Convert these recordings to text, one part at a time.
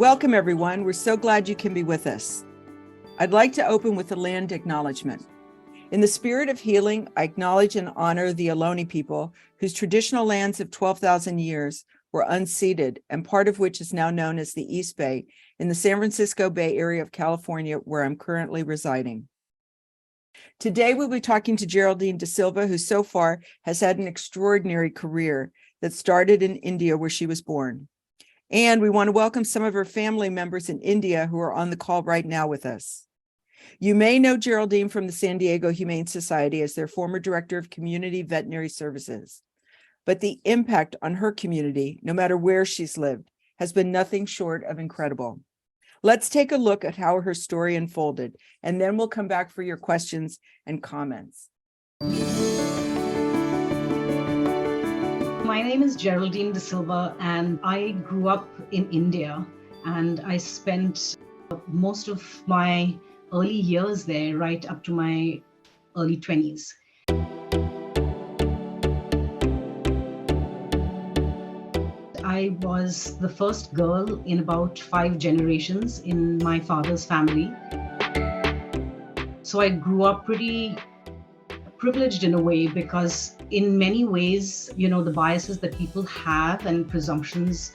Welcome, everyone. We're so glad you can be with us. I'd like to open with a land acknowledgement. In the spirit of healing, I acknowledge and honor the Ohlone people, whose traditional lands of 12,000 years were unceded, and part of which is now known as the East Bay in the San Francisco Bay Area of California, where I'm currently residing. Today, we'll be talking to Geraldine D'Silva, who so far has had an extraordinary career that started in India, where she was born. And we want to welcome some of her family members in India who are on the call right now with us. You may know Geraldine from the San Diego Humane Society as their former director of community veterinary services. But the impact on her community, no matter where she's lived, has been nothing short of incredible. Let's take a look at how her story unfolded, and then we'll come back for your questions and comments. My name is Geraldine D'Silva, and I grew up in India, and I spent most of my early years there, right up to my early 20s. I was the first girl in about 5 generations in my father's family. So I grew up pretty privileged in a way, because in many ways, the biases that people have and presumptions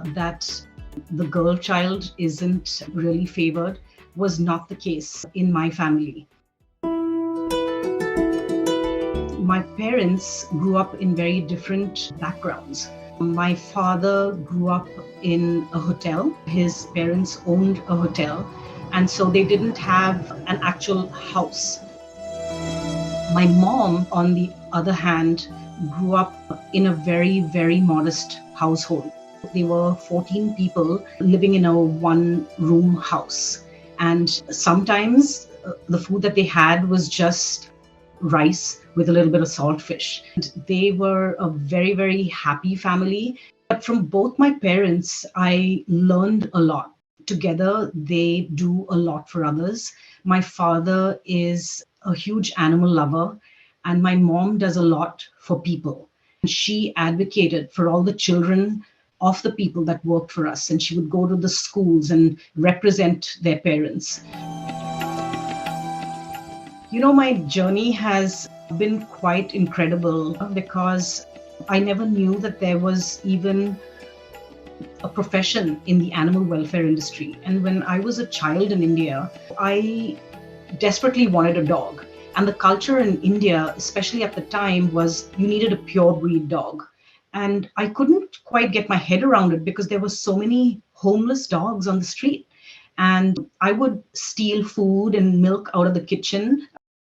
that the girl child isn't really favored was not the case in my family. My parents grew up in very different backgrounds. My father grew up in a hotel. His parents owned a hotel, and so they didn't have an actual house. My mom, on the other hand, grew up in a very, very modest household. They were 14 people living in a one-room house. And sometimes the food that they had was just rice with a little bit of saltfish. And they were a very, very happy family. But from both my parents, I learned a lot. Together, they do a lot for others. My father is a huge animal lover, and my mom does a lot for people. She advocated for all the children of the people that worked for us, and she would go to the schools and represent their parents. My journey has been quite incredible, because I never knew that there was even a profession in the animal welfare industry. And when I was a child in India, I desperately wanted a dog. And the culture in India, especially at the time, was you needed a pure breed dog. And I couldn't quite get my head around it, because there were so many homeless dogs on the street. And I would steal food and milk out of the kitchen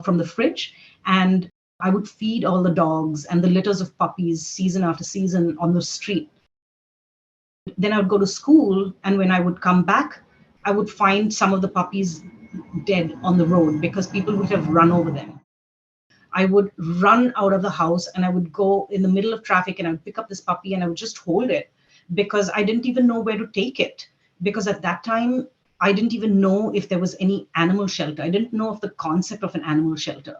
from the fridge, and I would feed all the dogs and the litters of puppies season after season on the street. Then I would go to school, and when I would come back, I would find some of the puppies dead on the road because people would have run over them. I would run out of the house, and I would go in the middle of traffic, and I would pick up this puppy and I would just hold it, because I didn't even know where to take it. Because at that time, I didn't even know if there was any animal shelter. I didn't know of the concept of an animal shelter.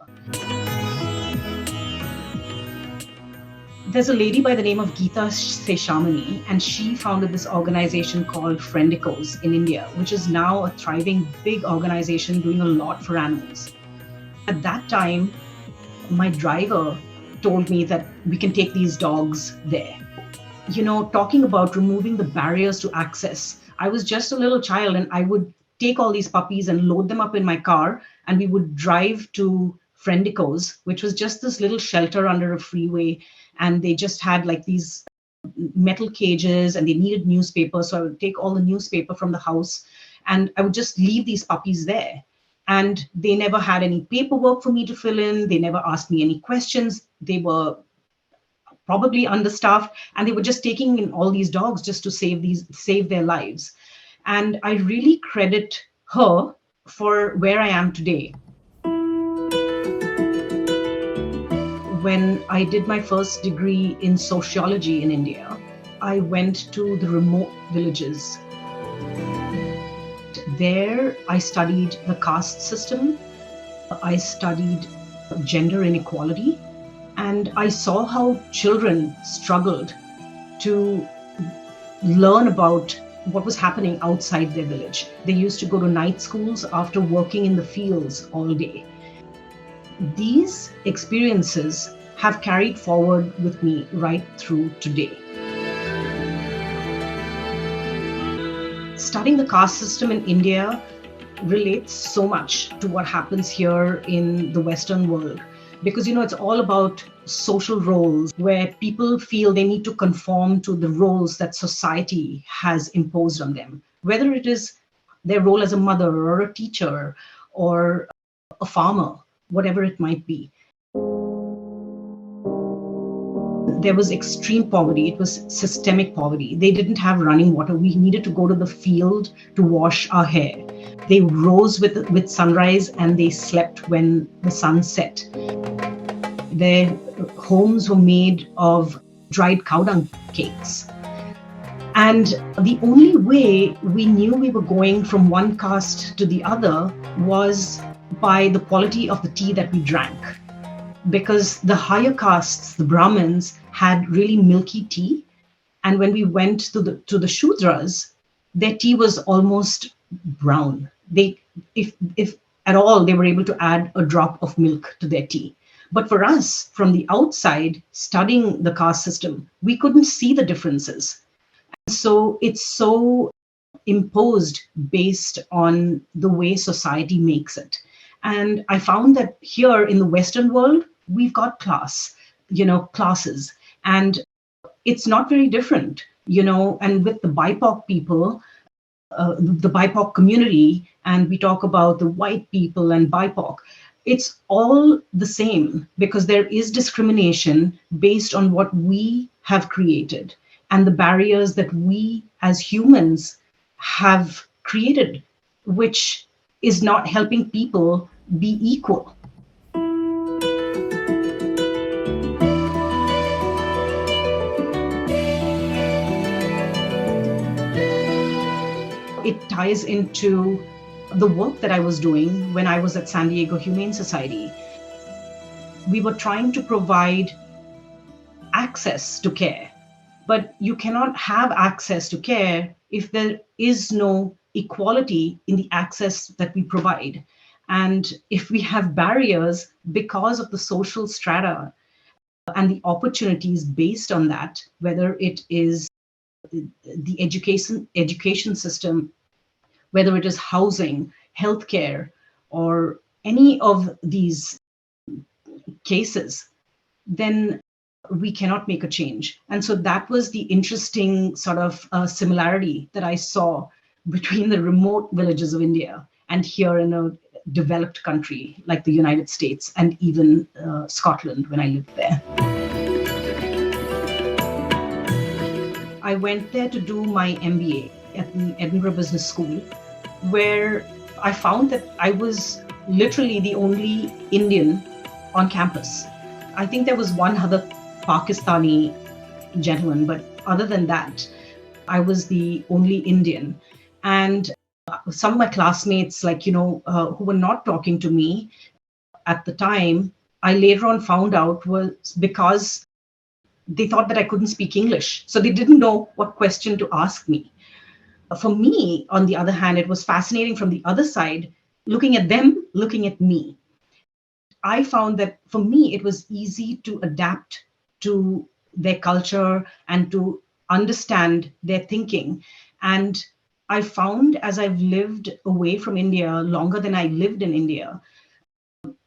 There's a lady by the name of Geeta Seshamani, and she founded this organization called Friendicos in India, which is now a thriving big organization doing a lot for animals. At that time, my driver told me that we can take these dogs there. Talking about removing the barriers to access, I was just a little child, and I would take all these puppies and load them up in my car, and we would drive to Friendicos, which was just this little shelter under a freeway. And they just had like these metal cages, and they needed newspapers. So I would take all the newspaper from the house, and I would just leave these puppies there. And they never had any paperwork for me to fill in. They never asked me any questions. They were probably understaffed, and they were just taking in all these dogs just to save their lives. And I really credit her for where I am today. When I did my first degree in sociology in India, I went to the remote villages. There, I studied the caste system. I studied gender inequality. And I saw how children struggled to learn about what was happening outside their village. They used to go to night schools after working in the fields all day. These experiences have carried forward with me right through today. Studying the caste system in India relates so much to what happens here in the Western world, because it's all about social roles where people feel they need to conform to the roles that society has imposed on them, whether it is their role as a mother or a teacher or a farmer, whatever it might be. There was extreme poverty. It was systemic poverty. They didn't have running water. We needed to go to the field to wash our hair. They rose with sunrise and they slept when the sun set. Their homes were made of dried cow dung cakes. And the only way we knew we were going from one caste to the other was by the quality of the tea that we drank. Because the higher castes, the Brahmins, had really milky tea. And when we went to the Shudras, their tea was almost brown. If at all, they were able to add a drop of milk to their tea. But for us, from the outside, studying the caste system, we couldn't see the differences. And so it's so imposed based on the way society makes it. And I found that here in the Western world, we've got classes, and it's not very different, and with the BIPOC people, the BIPOC community, and we talk about the white people and BIPOC, it's all the same because there is discrimination based on what we have created and the barriers that we as humans have created, which is not helping people be equal. It ties into the work that I was doing when I was at San Diego Humane Society. We were trying to provide access to care, but you cannot have access to care if there is no equality in the access that we provide. And if we have barriers because of the social strata and the opportunities based on that, whether it is the education system, whether it is housing, healthcare, or any of these cases, then we cannot make a change. And so that was the interesting sort of similarity that I saw between the remote villages of India and here in a developed country like the United States and even Scotland when I lived there. I went there to do my M.B.A. at the Edinburgh Business School, where I found that I was literally the only Indian on campus. I think there was one other Pakistani gentleman, but other than that, I was the only Indian. And some of my classmates, who were not talking to me at the time, I later on found out was because they thought that I couldn't speak English. So they didn't know what question to ask me. For me, on the other hand, it was fascinating from the other side, looking at them, looking at me. I found that for me, it was easy to adapt to their culture and to understand their thinking. And I found as I've lived away from India longer than I lived in India,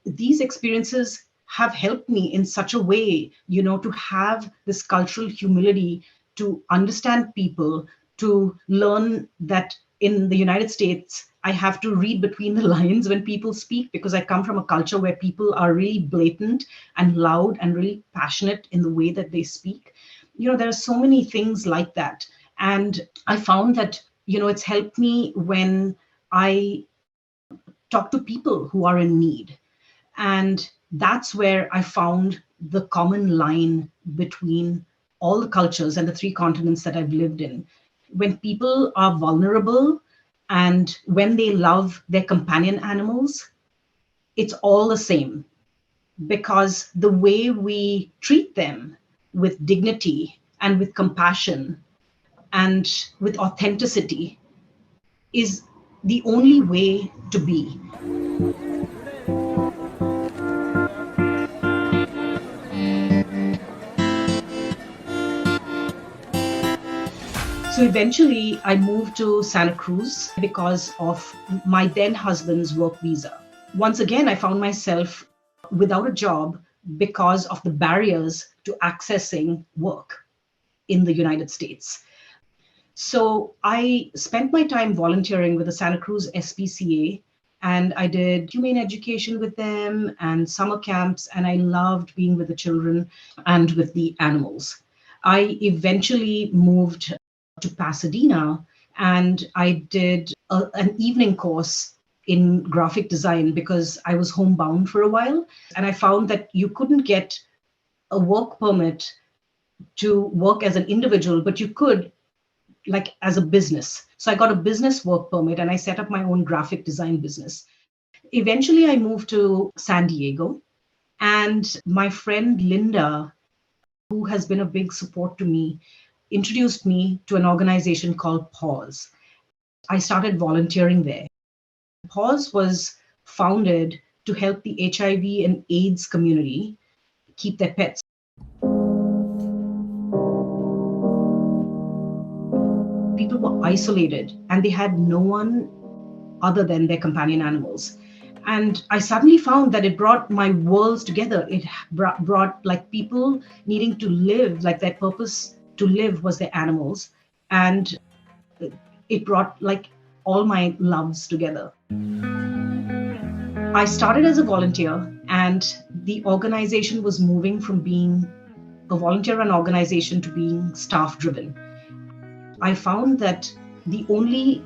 these experiences have helped me in such a way, to have this cultural humility, to understand people, to learn that in the United States, I have to read between the lines when people speak, because I come from a culture where people are really blatant and loud and really passionate in the way that they speak. There are so many things like that. And I found that, it's helped me when I talk to people who are in need. And that's where I found the common line between all the cultures and the 3 continents that I've lived in. When people are vulnerable and when they love their companion animals, it's all the same, because the way we treat them with dignity and with compassion and with authenticity is the only way to be. So eventually I moved to Santa Cruz because of my then husband's work visa. Once again, I found myself without a job because of the barriers to accessing work in the United States. So I spent my time volunteering with the Santa Cruz SPCA, and I did humane education with them and summer camps, and I loved being with the children and with the animals. I eventually moved to Pasadena, and I did an evening course in graphic design because I was homebound for a while, and I found that you couldn't get a work permit to work as an individual, but you could like as a business. So I got a business work permit and I set up my own graphic design business. Eventually, I moved to San Diego, and my friend Linda, who has been a big support to me, introduced me to an organization called Pause. I started volunteering there. Pause was founded to help the HIV and AIDS community keep their pets. People were isolated and they had no one other than their companion animals. And I suddenly found that it brought my worlds together. It brought like people needing to live, like their purpose to live was their animals. And it brought like all my loves together. I started as a volunteer, and the organization was moving from being a volunteer run organization to being staff driven. I found that the only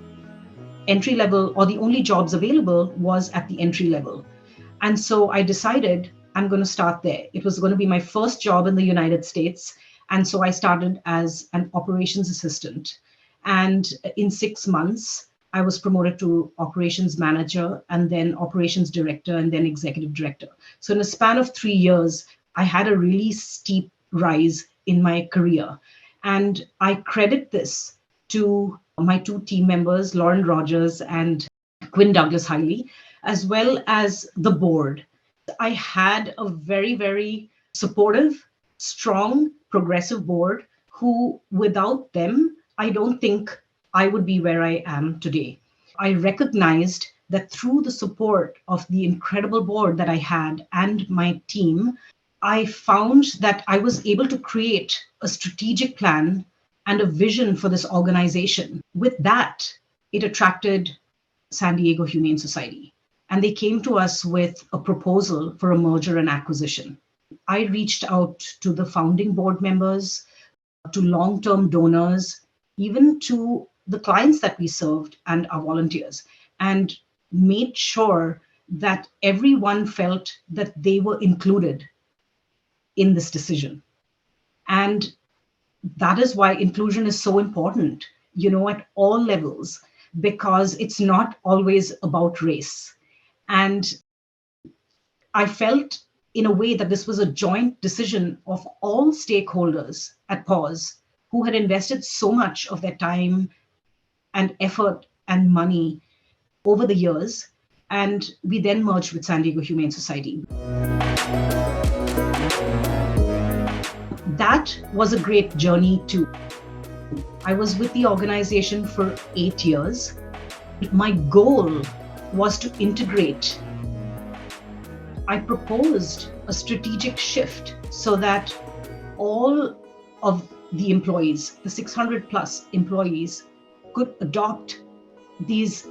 entry level or the only jobs available was at the entry level. And so I decided I'm going to start there. It was going to be my first job in the United States. And so I started as an operations assistant. And in 6 months, I was promoted to operations manager and then operations director and then executive director. So in a span of 3 years, I had a really steep rise in my career. And I credit this to my 2 team members, Lauren Rogers and Quinn Douglas Hiley, as well as the board. I had a very, very supportive, strong, progressive board who, without them, I don't think I would be where I am today. I recognized that through the support of the incredible board that I had and my team, I found that I was able to create a strategic plan and a vision for this organization. With that, it attracted San Diego Humane Society. And they came to us with a proposal for a merger and acquisition. I reached out to the founding board members, to long-term donors, even to the clients that we served and our volunteers, and made sure that everyone felt that they were included in this decision. And that is why inclusion is so important, at all levels, because it's not always about race. And I felt in a way that this was a joint decision of all stakeholders at Pause who had invested so much of their time and effort and money over the years. And we then merged with San Diego Humane Society. That was a great journey too. I was with the organization for 8 years. My goal was to integrate. I proposed a strategic shift so that all of the employees, the 600 plus employees, could adopt these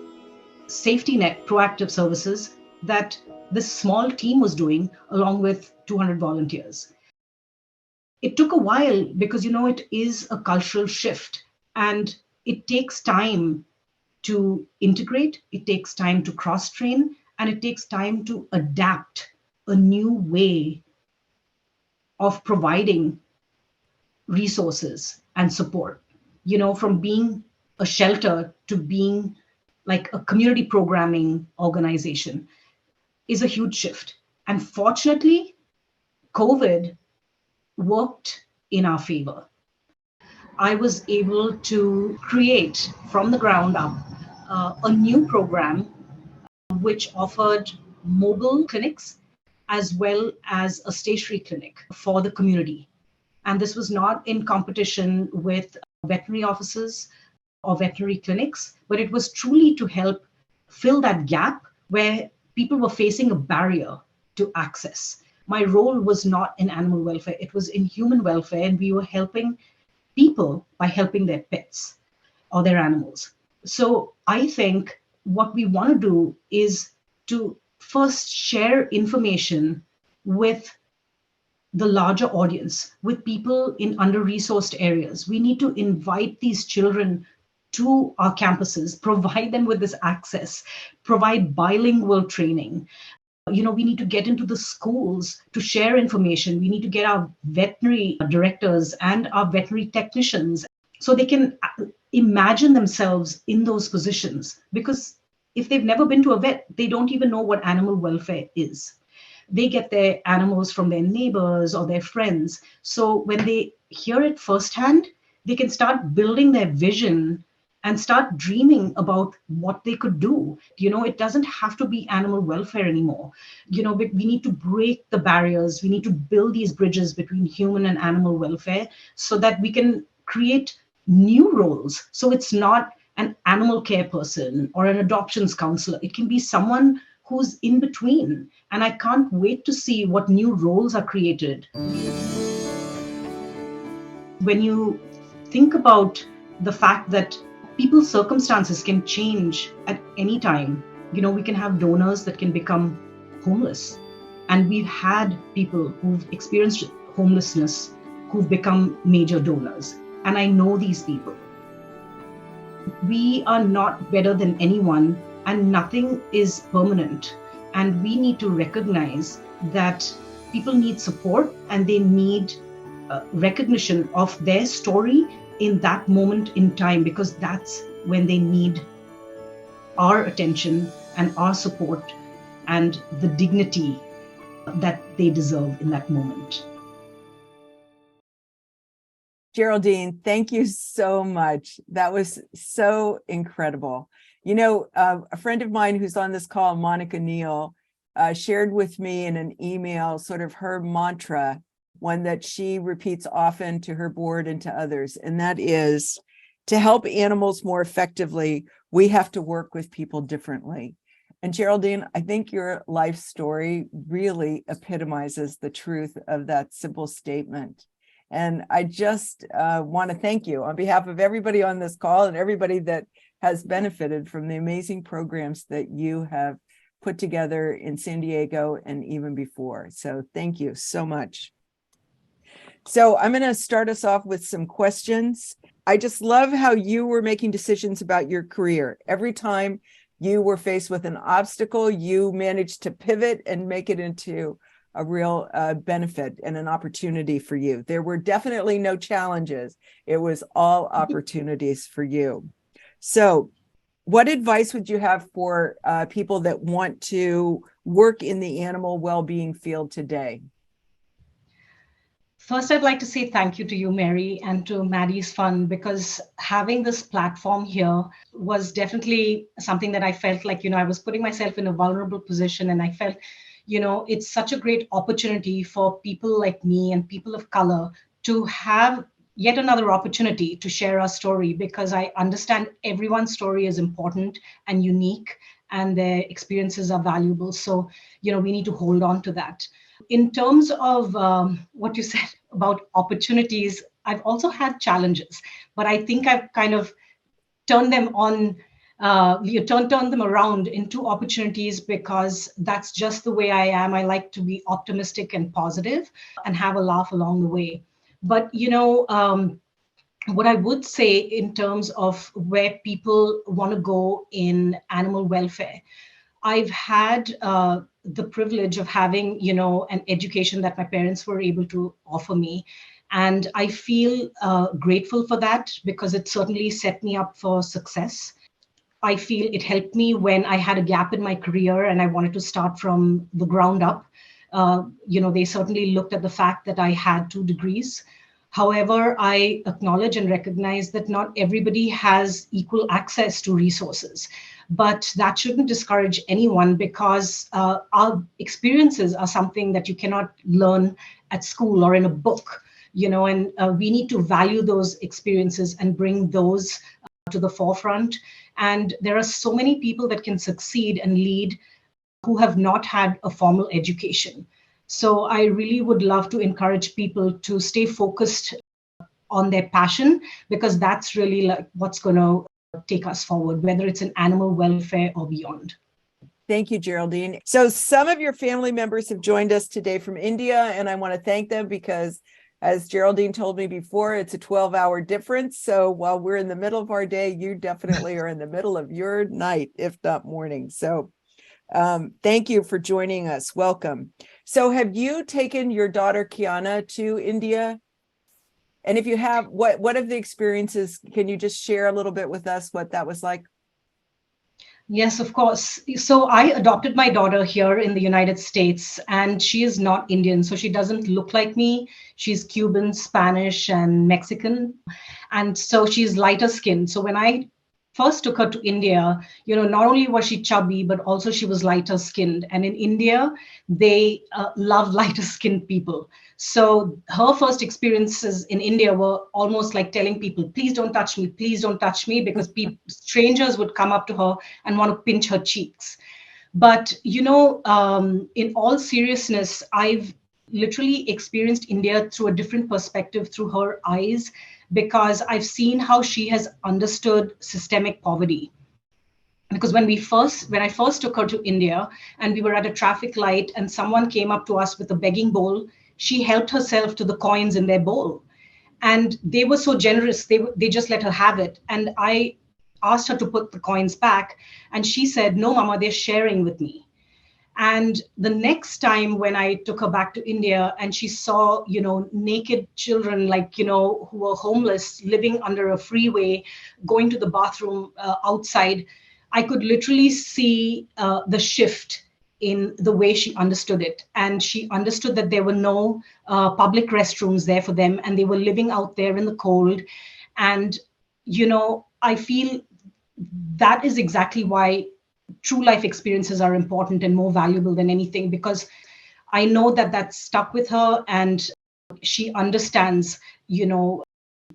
safety net proactive services that this small team was doing along with 200 volunteers. It took a while because, it is a cultural shift and it takes time to integrate, it takes time to cross-train, and it takes time to adapt a new way of providing resources and support, from being a shelter to being like a community programming organization is a huge shift. And fortunately, COVID worked in our favor. I was able to create from the ground up a new program which offered mobile clinics as well as a stationary clinic for the community. And this was not in competition with veterinary offices or veterinary clinics, but it was truly to help fill that gap where people were facing a barrier to access. My role was not in animal welfare, it was in human welfare, and we were helping people by helping their pets or their animals. So I think what we want to do is to first share information with the larger audience, with people in under-resourced areas. We need to invite these children to our campuses, provide them with this access, provide bilingual training. We need to get into the schools to share information. We need to get our veterinary directors and our veterinary technicians so they can imagine themselves in those positions. Because if they've never been to a vet, they don't even know what animal welfare is. They get their animals from their neighbors or their friends. So when they hear it firsthand, they can start building their vision and start dreaming about what they could do. It doesn't have to be animal welfare anymore. We need to break the barriers. We need to build these bridges between human and animal welfare so that we can create new roles. So it's not an animal care person or an adoptions counselor. It can be someone who's in between. And I can't wait to see what new roles are created. When you think about the fact that people's circumstances can change at any time, we can have donors that can become homeless. And we've had people who've experienced homelessness who've become major donors. And I know these people. We are not better than anyone, and nothing is permanent. And we need to recognize that people need support and they need recognition of their story in that moment in time, because that's when they need our attention and our support and the dignity that they deserve in that moment. Geraldine, thank you so much. That was so incredible. A friend of mine who's on this call, Monica Neal, shared with me in an email sort of her mantra, one that she repeats often to her board and to others, and that is, to help animals more effectively, we have to work with people differently. And Geraldine, I think your life story really epitomizes the truth of that simple statement. And I just want to thank you on behalf of everybody on this call and everybody that has benefited from the amazing programs that you have put together in San Diego and even before. So thank you so much. So I'm going to start us off with some questions. I just love how you were making decisions about your career. Every time you were faced with an obstacle, you managed to pivot and make it into a real benefit and an opportunity for you. There were definitely no challenges. It was all opportunities for you. So what advice would you have for people that want to work in the animal well-being field today? First, I'd like to say thank you to you, Mary, and to Maddie's Fund, because having this platform here was definitely something that I felt like, I was putting myself in a vulnerable position, and I felt, it's such a great opportunity for people like me and people of color to have yet another opportunity to share our story, because I understand everyone's story is important and unique and their experiences are valuable. So, we need to hold on to that. In terms of what you said about opportunities, I've also had challenges, but I think I've kind of turned them on, turned them around into opportunities, because that's just the way I am. I like to be optimistic and positive and have a laugh along the way. But, what I would say in terms of where people want to go in animal welfare, I've had the privilege of having, an education that my parents were able to offer me. And I feel grateful for that, because it certainly set me up for success. I feel it helped me when I had a gap in my career and I wanted to start from the ground up. They certainly looked at the fact that I had 2 degrees. However, I acknowledge and recognize that not everybody has equal access to resources. But that shouldn't discourage anyone, because our experiences are something that you cannot learn at school or in a book, and we need to value those experiences and bring those to the forefront. And there are so many people that can succeed and lead who have not had a formal education. So I really would love to encourage people to stay focused on their passion, because that's really like what's going to take us forward, whether it's in animal welfare or beyond. Thank you, Geraldine. So some of your family members have joined us today from India, and I want to thank them because, as Geraldine told me before, it's a 12-hour difference. So while we're in the middle of our day, you definitely are in the middle of your night, if not morning. So thank you for joining us. Welcome. So have you taken your daughter Kiana to India? And if you have, what of the experiences, can you just share a little bit with us what that was like? Yes, of course. So I adopted my daughter here in the United States, and she is not Indian. So she doesn't look like me. She's Cuban, Spanish, and Mexican. And so she's lighter skinned. So when I first took her to India, not only was she chubby, but also she was lighter skinned. And in India, they love lighter skinned people. So her first experiences in India were almost like telling people, please don't touch me, because strangers would come up to her and want to pinch her cheeks. But, in all seriousness, I've literally experienced India through a different perspective, through her eyes, because I've seen how she has understood systemic poverty. Because when I first took her to India, and we were at a traffic light and someone came up to us with a begging bowl, she helped herself to the coins in their bowl. And they were so generous, they just let her have it. And I asked her to put the coins back, and she said, no, Mama, they're sharing with me. And the next time when I took her back to India and she saw, naked children, like, who were homeless, living under a freeway, going to the bathroom outside, I could literally see the shift in the way she understood it. And she understood that there were no public restrooms there for them, and they were living out there in the cold. And, I feel that is exactly why true life experiences are important and more valuable than anything, because I know that that's stuck with her, and she understands,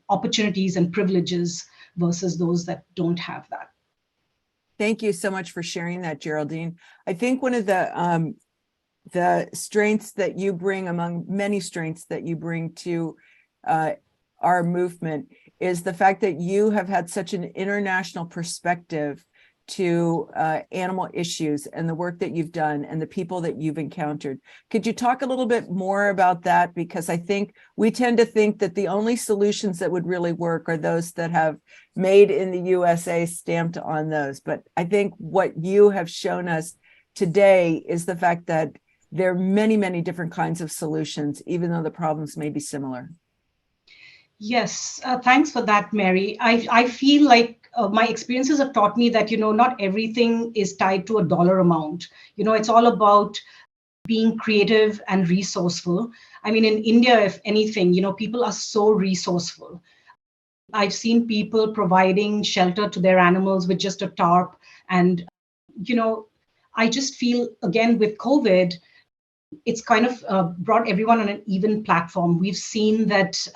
opportunities and privileges versus those that don't have that. Thank you so much for sharing that, Geraldine. I think one of the strengths that you bring, among many strengths that you bring to our movement, is the fact that you have had such an international perspective to animal issues and the work that you've done and the people that you've encountered. Could you talk a little bit more about that? Because I think we tend to think that the only solutions that would really work are those that have made in the USA stamped on those. But I think what you have shown us today is the fact that there are many, many different kinds of solutions, even though the problems may be similar. Yes, thanks for that, Mary. I feel like my experiences have taught me that, not everything is tied to a dollar amount. It's all about being creative and resourceful. I mean, in India, if anything, people are so resourceful. I've seen people providing shelter to their animals with just a tarp. And, I just feel, again, with COVID, it's kind of brought everyone on an even platform. We've seen that,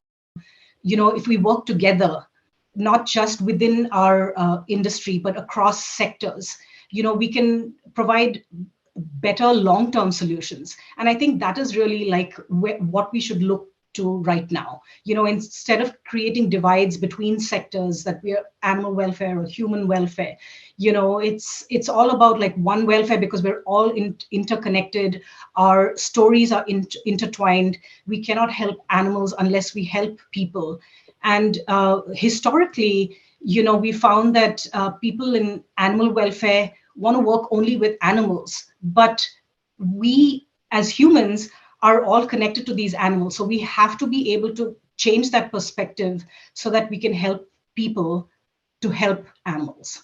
if we work together, not just within our industry, but across sectors, we can provide better long-term solutions. And I think that is really like what we should look to right now. Instead of creating divides between sectors, that we are animal welfare or human welfare, it's all about like one welfare, because we're all interconnected. Our stories are intertwined. We cannot help animals unless we help people. And historically, we found that people in animal welfare want to work only with animals, but we as humans are all connected to these animals. So we have to be able to change that perspective so that we can help people to help animals.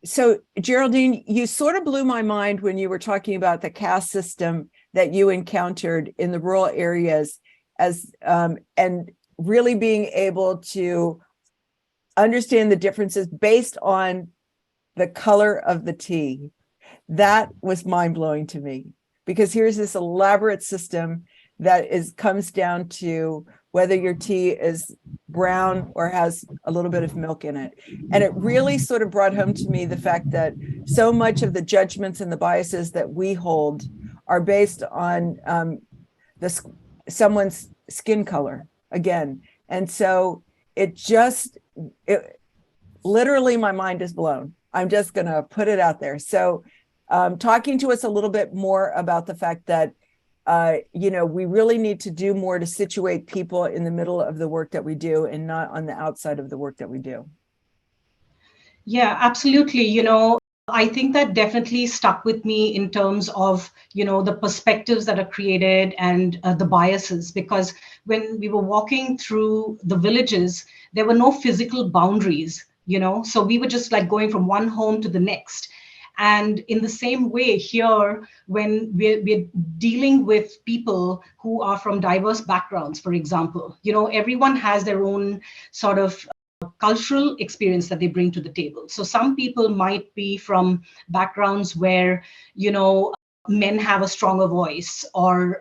So, Geraldine, you sort of blew my mind when you were talking about the caste system that you encountered in the rural areas, and really being able to understand the differences based on the color of the tea, that was mind-blowing to me, because here's this elaborate system that comes down to whether your tea is brown or has a little bit of milk in it. And it really sort of brought home to me the fact that so much of the judgments and the biases that we hold are based on someone's skin color again. And so it literally, my mind is blown. I'm just going to put it out there. So talking to us a little bit more about the fact that, we really need to do more to situate people in the middle of the work that we do and not on the outside of the work that we do. Yeah, absolutely. I think that definitely stuck with me in terms of, the perspectives that are created and the biases, because when we were walking through the villages, there were no physical boundaries, so we were just like going from one home to the next. And in the same way here, when we're dealing with people who are from diverse backgrounds, for example, everyone has their own sort of cultural experience that they bring to the table. So some people might be from backgrounds where, men have a stronger voice, or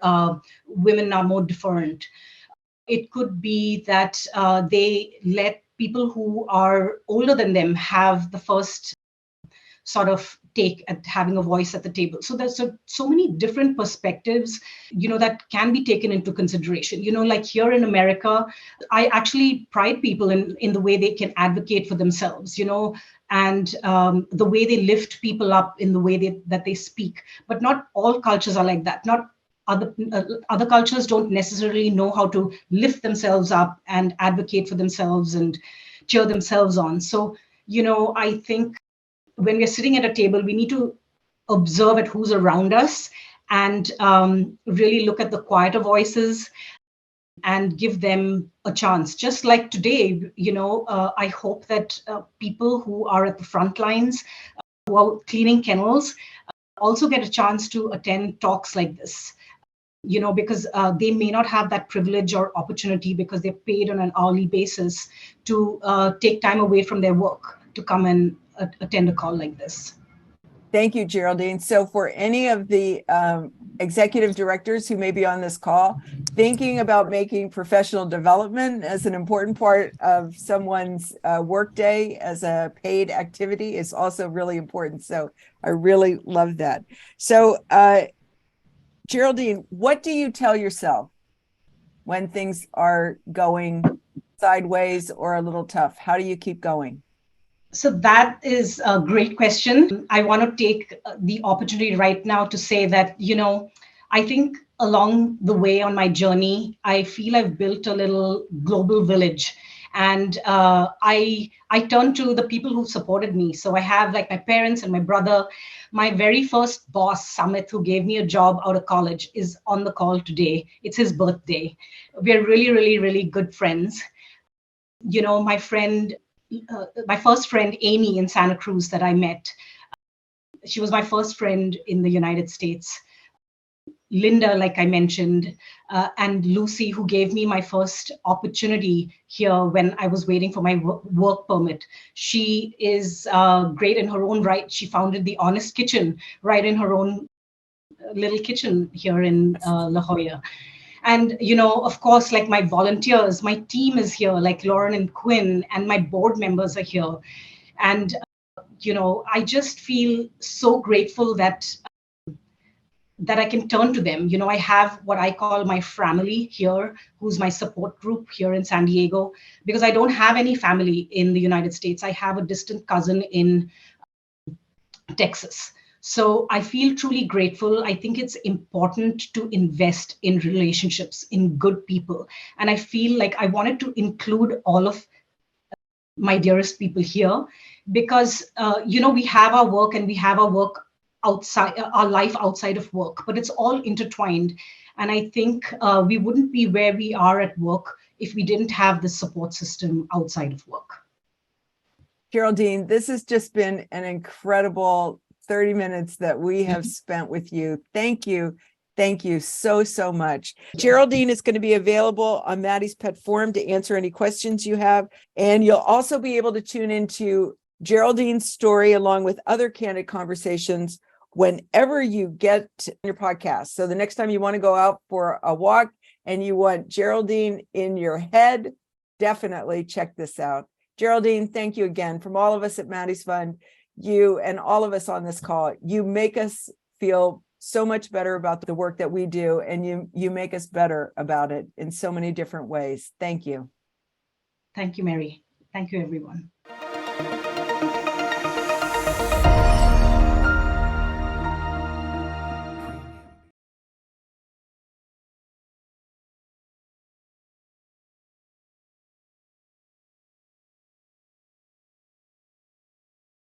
women are more deferent. It could be that they let people who are older than them have the first sort of take at having a voice at the table. So there's so many different perspectives, that can be taken into consideration. Like here in America, I actually pride people in the way they can advocate for themselves, and the way they lift people up in the way that they speak. But not all cultures are like that. Not other cultures don't necessarily know how to lift themselves up and advocate for themselves and cheer themselves on. So, I think when we're sitting at a table, we need to observe at who's around us and really look at the quieter voices and give them a chance. Just like today, I hope that people who are at the front lines, who are cleaning kennels, also get a chance to attend talks like this. Because they may not have that privilege or opportunity because they're paid on an hourly basis to take time away from their work to come and attend a call like this. Thank you, Geraldine. So for any of the executive directors who may be on this call, thinking about making professional development as an important part of someone's workday as a paid activity is also really important. So I really love that. So Geraldine, what do you tell yourself when things are going sideways or a little tough? How do you keep going? So that is a great question. I want to take the opportunity right now to say that, I think along the way on my journey, I feel I've built a little global village. And I turn to the people who supported me. So I have like my parents and my brother. My very first boss, Samit, who gave me a job out of college, is on the call today. It's his birthday. We're really, really, really good friends. My first friend, Amy, in Santa Cruz that I met, she was my first friend in the United States. Linda, like I mentioned, and Lucy, who gave me my first opportunity here when I was waiting for my work permit. She is great in her own right. She founded the Honest Kitchen right in her own little kitchen here in La Jolla. And, of course, like my volunteers, my team is here, like Lauren and Quinn, and my board members are here. And, I just feel so grateful that I can turn to them. I have what I call my family here, who's my support group here in San Diego, because I don't have any family in the United States. I have a distant cousin in Texas. So I feel truly grateful. I think it's important to invest in relationships, in good people. And I feel like I wanted to include all of my dearest people here because, we have our work and we have our work outside, our life outside of work, but it's all intertwined. And I think we wouldn't be where we are at work if we didn't have the support system outside of work. Geraldine, this has just been an incredible 30 minutes that we have spent with you. Thank you. Thank you so much. Geraldine is going to be available on Maddie's Pet Forum to answer any questions you have. And you'll also be able to tune into Geraldine's story along with other candid conversations whenever you get your podcast. So the next time you want to go out for a walk and you want Geraldine in your head, definitely check this out. Geraldine, thank you again. From all of us at Maddie's Fund, you and all of us on this call, you make us feel so much better about the work that we do, and you make us better about it in so many different ways. Thank you. Thank you, Mary. Thank you, everyone.